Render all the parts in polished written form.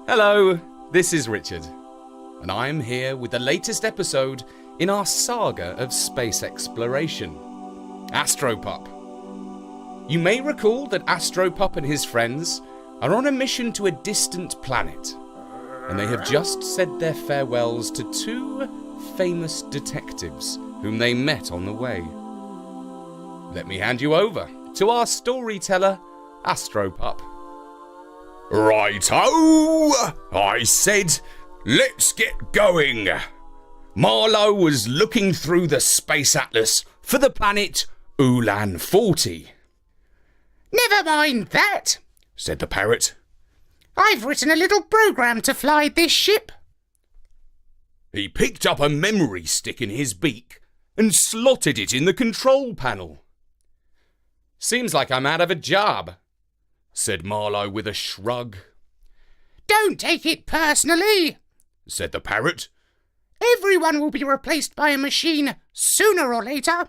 Hello, this is Richard, and I am here with the latest episode in our saga of space exploration, Astropup. You may recall that Astropup and his friends are on a mission to a distant planet, and they have just said their farewells to two famous detectives whom they met on the way. Let me hand you over to our storyteller, Astropup. Righto! I said, let's get going. Marlowe was looking through the space atlas for the planet Ulan 40. Never mind that, said the parrot. I've written a little program to fly this ship. He picked up a memory stick in his beak and slotted it in the control panel. Seems like I'm out of a job, said Marlowe with a shrug. Don't take it personally, said the parrot. Everyone will be replaced by a machine sooner or later.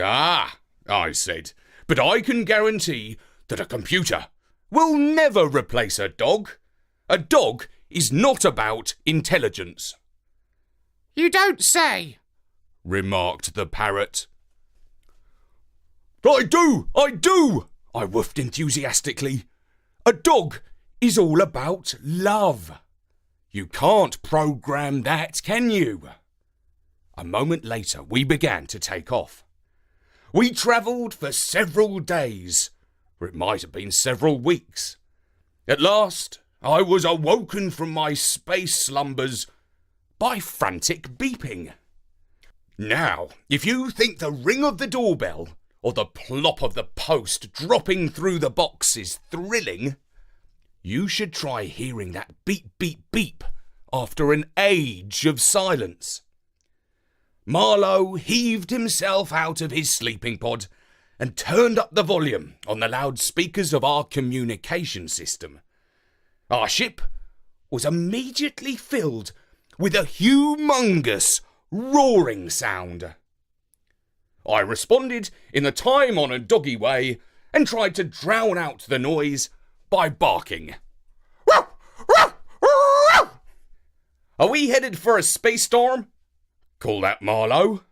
Ah, I said, but I can guarantee that a computer will never replace a dog. A dog is not about intelligence. You don't say, remarked the parrot. I do! I woofed enthusiastically. A dog is all about love. You can't program that, can you? A moment later, we began to take off. We travelled for several days, or it might have been several weeks. At last, I was awoken from my space slumbers by frantic beeping. Now, if you think the ring of the doorbell or the plop of the post dropping through the box is thrilling, you should try hearing that beep, beep, beep after an age of silence. Marlowe heaved himself out of his sleeping pod and turned up the volume on the loudspeakers of our communication system. Our ship was immediately filled with a humongous roaring sound. I responded in the time-honoured doggy way and tried to drown out the noise by barking. Are we headed for a space storm? Called out Marlowe.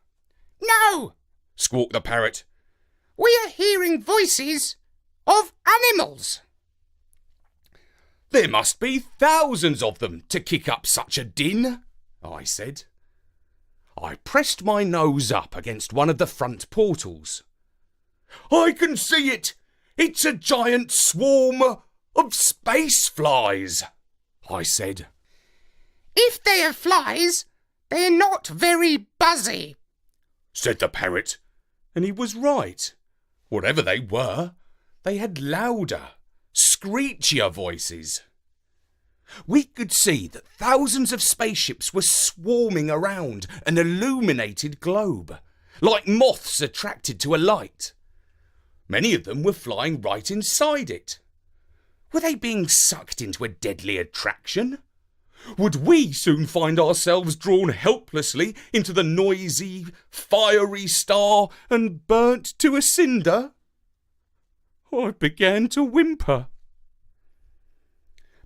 No, squawked the parrot. We are hearing voices of animals. There must be thousands of them to kick up such a din, I said. I pressed my nose up against one of the front portals. I can see it! It's a giant swarm of space flies, I said. If they are flies, they're not very buzzy, said the parrot, and he was right. Whatever they were, they had louder, screechier voices. We could see that thousands of spaceships were swarming around an illuminated globe, like moths attracted to a light. Many of them were flying right inside it. Were they being sucked into a deadly attraction? Would we soon find ourselves drawn helplessly into the noisy, fiery star and burnt to a cinder? I began to whimper.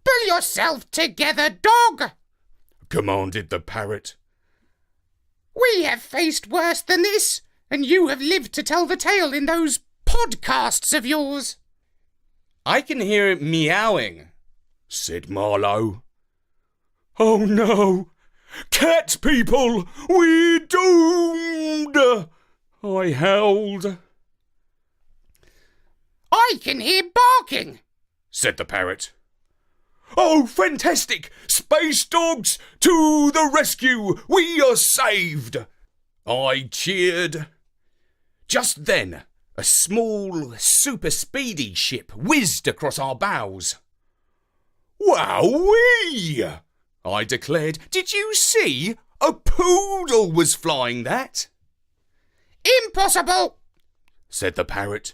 Pull yourself together, dog, commanded the parrot. We have faced worse than this, and you have lived to tell the tale in those podcasts of yours. I can hear it meowing, said Marlowe. Oh no! Cat people! We're doomed! I howled. I can hear barking, said the parrot. Oh, fantastic! Space dogs, to the rescue! We are saved! I cheered. Just then, a small, super speedy ship whizzed across our bows. Wowee! I declared. Did you see? A poodle was flying that. Impossible, said the parrot.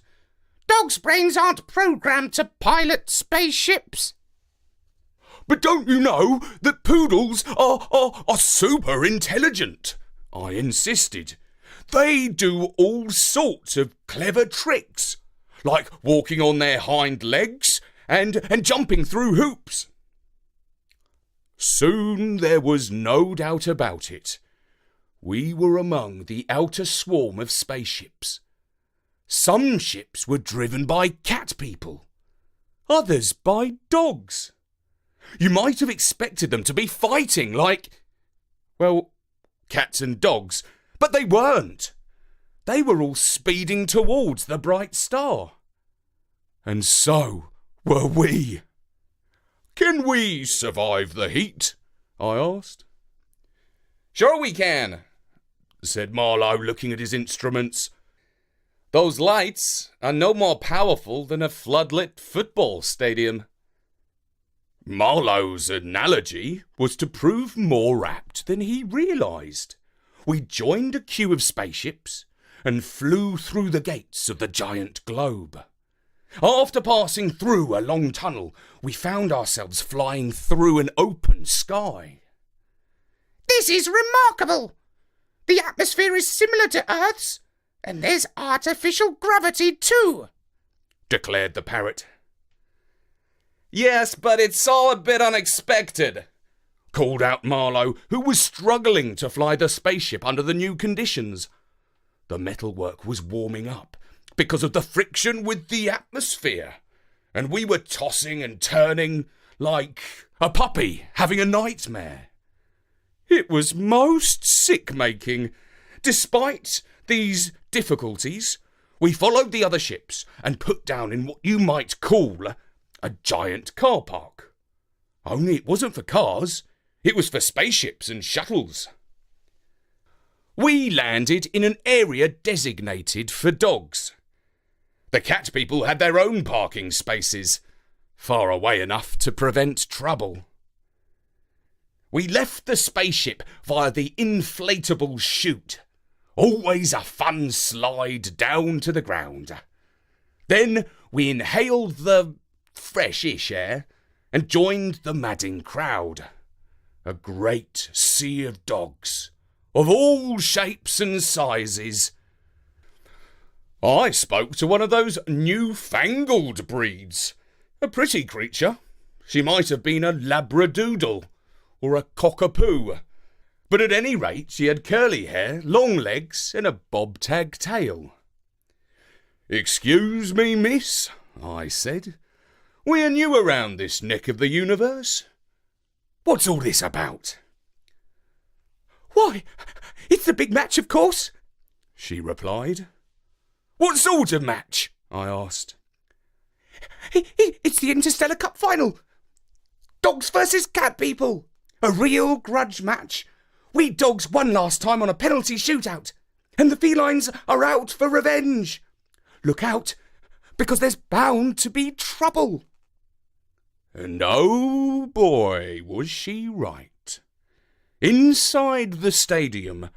Dogs' brains aren't programmed to pilot spaceships. But don't you know that poodles are super intelligent? I insisted. They do all sorts of clever tricks, like walking on their hind legs and jumping through hoops. Soon there was no doubt about it. We were among the outer swarm of spaceships. Some ships were driven by cat people, others by dogs. You might have expected them to be fighting like, well, cats and dogs, but they weren't. They were all speeding towards the bright star. And so were we. "Can we survive the heat?" I asked. "Sure we can," said Marlowe, looking at his instruments. "Those lights are no more powerful than a floodlit football stadium." Marlowe's analogy was to prove more apt than he realised. We joined a queue of spaceships and flew through the gates of the giant globe. After passing through a long tunnel, we found ourselves flying through an open sky. This is remarkable! The atmosphere is similar to Earth's, and there's artificial gravity too, declared the parrot. "Yes, but it's all a bit unexpected," called out Marlowe, who was struggling to fly the spaceship under the new conditions. The metalwork was warming up because of the friction with the atmosphere, and we were tossing and turning like a puppy having a nightmare. It was most sick-making. Despite these difficulties, we followed the other ships and put down in what you might call a giant car park. Only it wasn't for cars, it was for spaceships and shuttles. We landed in an area designated for dogs. The cat people had their own parking spaces, far away enough to prevent trouble. We left the spaceship via the inflatable chute. Always a fun slide down to the ground. Then we inhaled the fresh-ish air and joined the madding crowd. A great sea of dogs, of all shapes and sizes. I spoke to one of those newfangled breeds. A pretty creature. She might have been a labradoodle or a cockapoo. But at any rate, she had curly hair, long legs, and a bob-tag tail. "Excuse me, miss," I said. "We are new around this neck of the universe. What's all this about?" "Why, it's the big match, of course," she replied. "What sort of match?" I asked. It's the Interstellar Cup final. Dogs versus cat people. A real grudge match. We dogs won last time on a penalty shootout, and the felines are out for revenge. Look out, because there's bound to be trouble." And oh boy, was she right. Inside the stadium,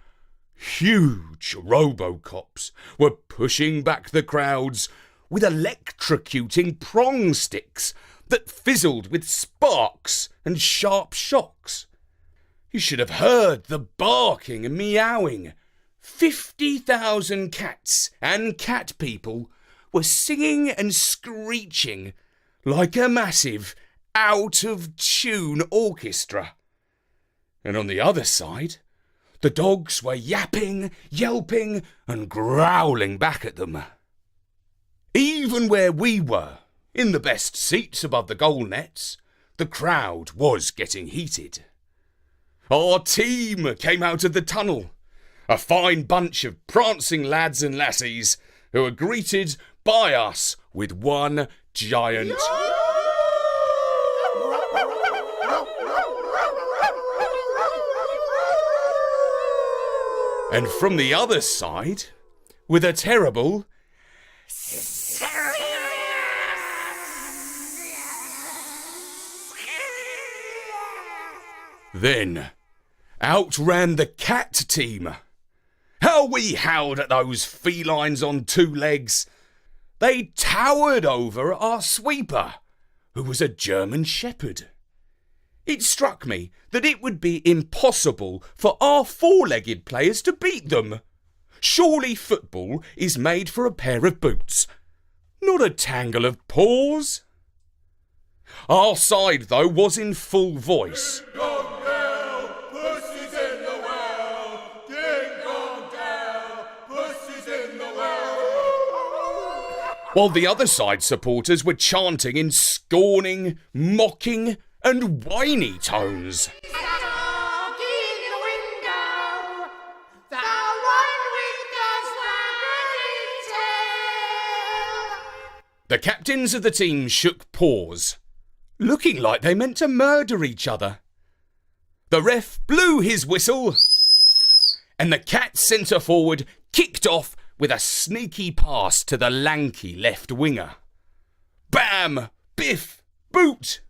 huge Robocops were pushing back the crowds with electrocuting prong sticks that fizzled with sparks and sharp shocks. You should have heard the barking and meowing. 50,000 cats and cat people were singing and screeching like a massive, out-of-tune orchestra. And on the other side, the dogs were yapping, yelping, and growling back at them. Even where we were, in the best seats above the goal nets, the crowd was getting heated. Our team came out of the tunnel, a fine bunch of prancing lads and lassies who were greeted by us with one giant... And from the other side, with a terrible... Then, out ran the cat team. How we howled at those felines on two legs. They towered over our sweeper, who was a German shepherd. It struck me that it would be impossible for our four-legged players to beat them. Surely football is made for a pair of boots, not a tangle of paws. Our side, though, was in full voice. while the other side supporters were chanting in scorning, mocking and whiny tones. The captains of the team shook paws, looking like they meant to murder each other. The ref blew his whistle, and the cat centre forward kicked off with a sneaky pass to the lanky left winger. Bam! Biff! Boot!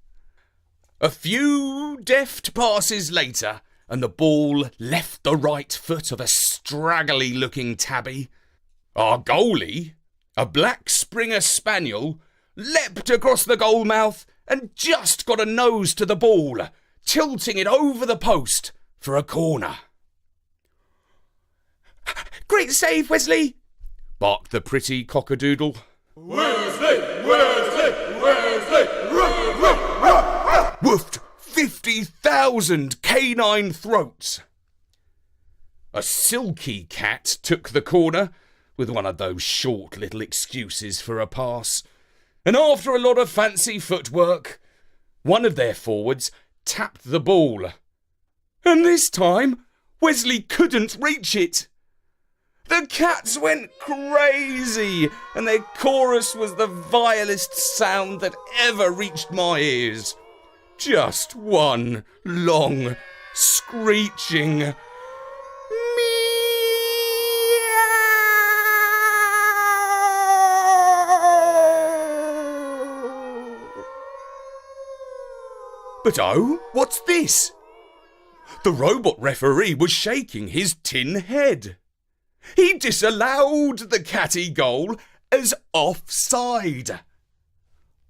A few deft passes later, and the ball left the right foot of a straggly-looking tabby. Our goalie, a black Springer Spaniel, leapt across the goal mouth and just got a nose to the ball, tilting it over the post for a corner. Great save, Wesley! Barked the pretty cockadoodle. Wesley! Wesley! Wesley! Woofed 50,000 canine throats. A silky cat took the corner with one of those short little excuses for a pass, and after a lot of fancy footwork, one of their forwards tapped the ball. And this time, Wesley couldn't reach it. The cats went crazy, and their chorus was the vilest sound that ever reached my ears. Just one long, screeching meow. But oh, what's this? The robot referee was shaking his tin head. He disallowed the catty goal as offside.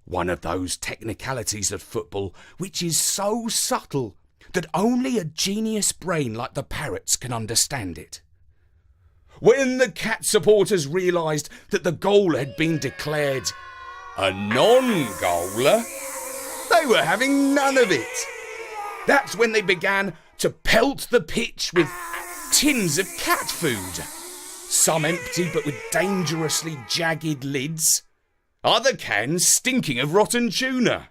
One of those technicalities of football which is so subtle that only a genius brain like the parrot's can understand it. When the cat supporters realised that the goal had been declared a non-goaler, they were having none of it. That's when they began to pelt the pitch with tins of cat food. Some empty but with dangerously jagged lids. Other cans stinking of rotten tuna.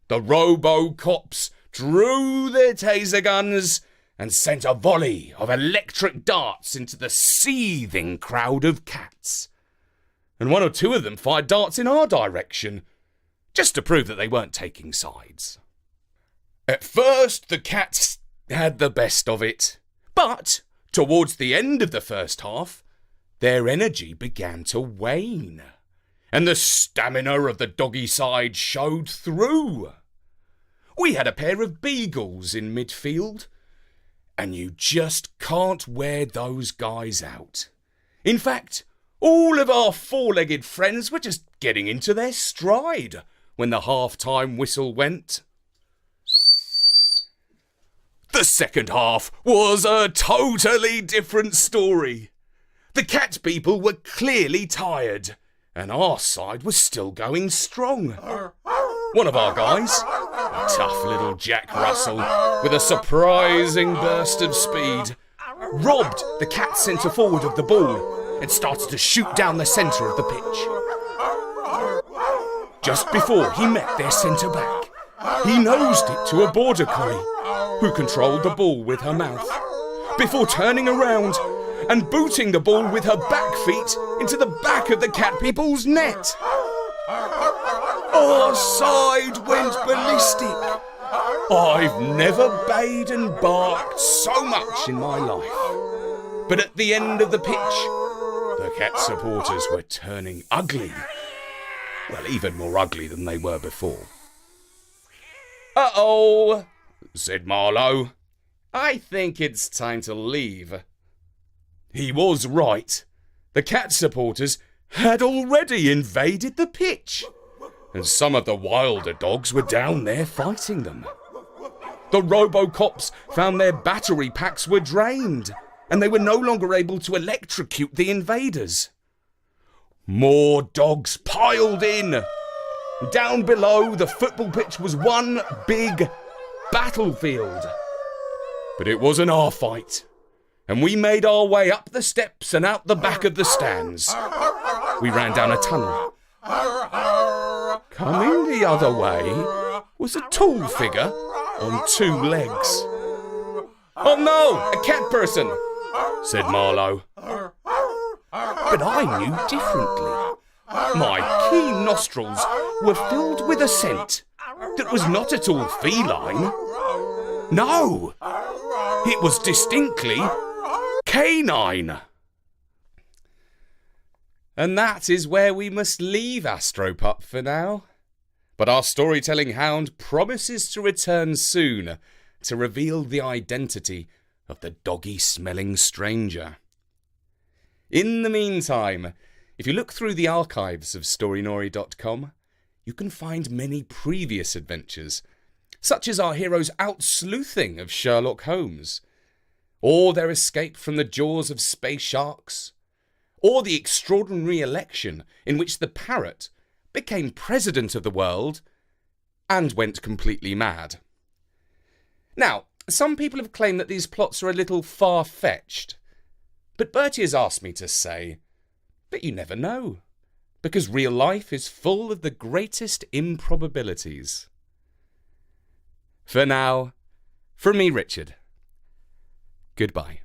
The robo-cops drew their taser guns and sent a volley of electric darts into the seething crowd of cats. And one or two of them fired darts in our direction, just to prove that they weren't taking sides. At first, the cats had the best of it, but towards the end of the first half, their energy began to wane, and the stamina of the doggy side showed through. We had a pair of beagles in midfield, and you just can't wear those guys out. In fact, all of our four-legged friends were just getting into their stride when the half-time whistle went. The second half was a totally different story. The cat people were clearly tired, and our side was still going strong. One of our guys, a tough little Jack Russell with a surprising burst of speed, robbed the cat centre forward of the ball and started to shoot down the centre of the pitch. Just before he met their centre back, he nosed it to a border collie, who controlled the ball with her mouth, before turning around and booting the ball with her back feet into the back of the cat people's net. Our side went ballistic. I've never bayed and barked so much in my life. But at the end of the pitch, the cat supporters were turning ugly. Well, even more ugly than they were before. "Uh-oh," said Marlowe. "I think it's time to leave." He was right. The cat supporters had already invaded the pitch, and some of the wilder dogs were down there fighting them. The Robocops found their battery packs were drained, and they were no longer able to electrocute the invaders. More dogs piled in. Down below, the football pitch was one big battlefield. But it wasn't our fight, and we made our way up the steps and out the back of the stands. we ran down a tunnel. Coming the other way was a tall figure on 2 legs. "Oh no, a cat person," said Marlowe. But I knew differently. My keen nostrils were filled with a scent that was not at all feline. No, it was distinctly canine. And that is where we must leave Astropup for now. But our storytelling hound promises to return soon to reveal the identity of the doggy-smelling stranger. In the meantime, if you look through the archives of storynori.com, you can find many previous adventures, such as our heroes' out-sleuthing of Sherlock Holmes, or their escape from the jaws of space sharks, or the extraordinary election in which the parrot became president of the world and went completely mad. Now, some people have claimed that these plots are a little far-fetched, but Bertie has asked me to say that you never know, because real life is full of the greatest improbabilities. For now, from me, Richard, goodbye.